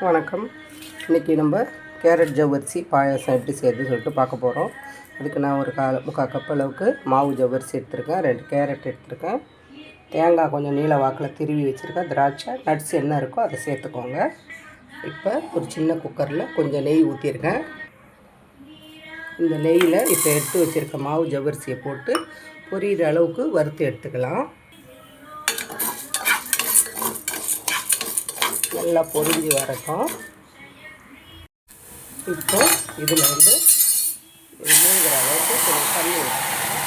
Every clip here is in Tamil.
வணக்கம். இன்றைக்கி நம்ம கேரட் ஜவ்வரிசி பாயாசம் எப்படி செய்யறதுன்னு சொல்லிட்டு பார்க்க போகிறோம். அதுக்கு நான் ஒரு முக்கால் கப் அளவுக்கு மாவு ஜவ்வரிசி எடுத்துருக்கேன், 2 கேரட் எடுத்துருக்கேன், தேங்காய் கொஞ்சம் நீல வாக்கில் திருவி வச்சுருக்கேன், திராட்சை, நட்ஸ் என்ன இருக்கோ அதை சேர்த்துக்கோங்க. இப்போ ஒரு சின்ன குக்கரில் கொஞ்சம் நெய் ஊற்றிருக்கேன். இந்த நெய்யில் இப்போ எடுத்து வச்சுருக்க மாவு ஜவ்வரிசியை போட்டு பொரியிற அளவுக்கு வறுத்து எடுத்துக்கலாம். நல்லா பொரிஞ்சு வரட்டும். இப்போ இதில் வந்து மூழ்கிற அளவுக்கு கொஞ்சம் தண்ணி ஊற்றிக்கலாம்.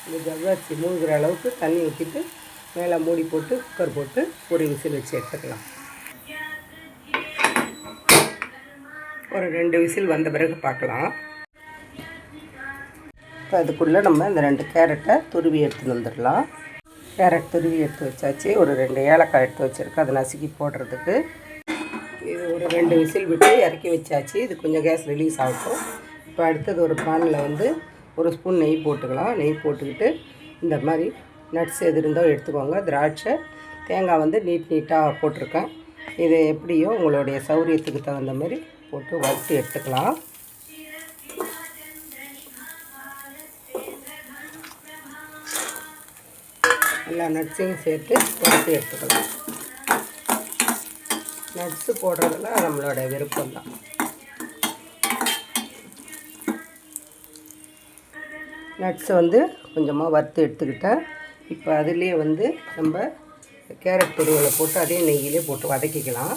இந்த ஜவ்வரிசி மூழ்கிற அளவுக்கு தண்ணி ஊற்றிட்டு மேலே மூடி போட்டு குக்கர் போட்டு ஒரு விசில் வச்சு எடுத்துக்கலாம். ஒரு 2 விசில் வந்த பிறகு பார்க்கலாம். இப்போ அதுக்குள்ளே நம்ம இந்த 2 கேரட்டை துருவி எடுத்துன்னு வந்துடலாம். கேரட் துருவி எடுத்து வச்சாச்சு. ஒரு 2 ஏலக்காய் எடுத்து வச்சுருக்கேன், அதை நசுக்கி போடுறதுக்கு. இது ஒரு 2 விசில் விட்டு இறக்கி வச்சாச்சு. இது கொஞ்சம் கேஸ் ரிலீஸ் ஆகட்டும். இப்போ அடுத்தது ஒரு பேனில் வந்து ஒரு ஸ்பூன் நெய் போட்டுக்கலாம். நெய் போட்டுக்கிட்டு இந்த மாதிரி நட்ஸ் எது இருந்தோ எடுத்துக்கோங்க. திராட்சை, தேங்காய் வந்து நீட்டாக போட்டிருக்கேன். இது எப்படியோ உங்களுடைய சௌரியத்துக்கு தகுந்த மாதிரி போட்டு வறுத்து எடுத்துக்கலாம். எல்லா நட்ஸையும் சேர்த்து வறுத்து எடுத்துக்கலாம். நட்ஸு போடுறதுல நம்மளோட விருப்பம்தான். நட்ஸை வந்து கொஞ்சமாக வறுத்து எடுத்துக்கிட்டேன். இப்போ அதுலேயே வந்து நம்ம கேரட் துருவலை போட்டு அதே நெய்யிலே போட்டு வதக்கிக்கலாம்.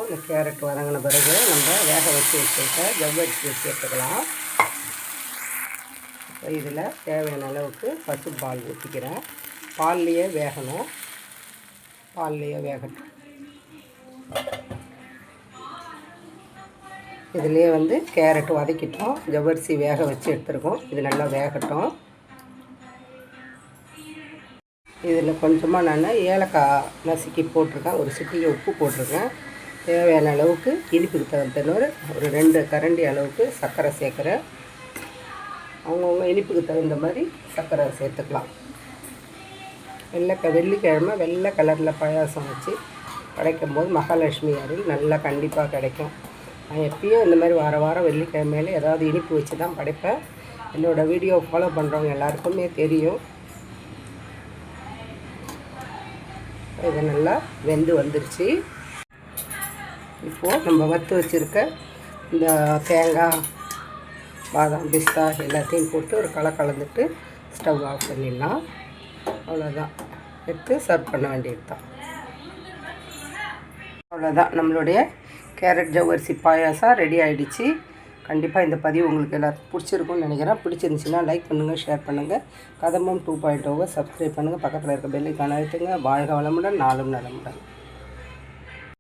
இந்த கேரட் வதங்கின பிறகு நம்ம வேக வச்சு வச்சுருக்க ஜவ்வரிசியை சேர்த்துக்கலாம். இப்போ இதில் தேவையான அளவுக்கு பசுப்பால் ஊற்றிக்கிறேன். பால்லையே வேகணும், பால்லையே வேகட்டும். இதுலேயே வந்து கேரட் வதக்கிட்டோம், ஜவ்வரிசி வேக வச்சு எடுத்துருக்கோம். இது நல்லா வேகட்டும். இதில் கொஞ்சமாக நான் ஏலக்காய் நசுக்கி போட்டிருக்கேன், ஒரு சிட்டிகை உப்பு போட்டிருக்கேன். தேவையான அளவுக்கு இனிப்புக்கு தகுந்த ஒரு 2 கரண்டி அளவுக்கு சர்க்கரை சேர்க்குறேன். அவங்கவுங்க இனிப்புக்கு தகுந்த மாதிரி சர்க்கரை சேர்த்துக்கலாம். வெள்ளிக்கிழமை வெள்ளை கலரில் பாயாசம் வச்சு படைக்கும் போது மகாலட்சுமி அருள் நல்லா கண்டிப்பாக கிடைக்கும். நான் எப்பயும் இந்த மாதிரி வாரம் வெள்ளிக்கிழமையில ஏதாவது இனிப்பு வச்சு தான் படைப்பேன். என்னோடய வீடியோ ஃபாலோ பண்ணுறவங்க எல்லாருக்குமே தெரியும். இது நல்லா வெந்து வந்துருச்சு. இப்போது நம்ம வறுத்து வச்சுருக்க இந்த தேங்காய், பாதாம், பிஸ்தா எல்லாத்தையும் போட்டு ஒரு கலந்துட்டு ஸ்டவ் ஆஃப் பண்ணிடலாம். அவ்வளோதான், எடுத்து சர்வ் பண்ண வேண்டியது தான். அவ்வளோதான், நம்மளுடைய கேரட் ஜவ்வரிசி பாயாசம் ரெடி ஆகிடுச்சு. கண்டிப்பாக இந்த பதிவு உங்களுக்கு எல்லாருக்கும் பிடிச்சிருக்கும்னு நினைக்கிறேன். பிடிச்சிருந்துச்சின்னா லைக் பண்ணுங்கள், ஷேர் பண்ணுங்கள். கதம்பம் 2.0 சப்ஸ்கிரைப் பண்ணுங்கள். பக்கத்தில் இருக்க பெல்லைக்கான அழுத்துங்க. வாழ்க வளமுடன், நாளும் நலமுடன்.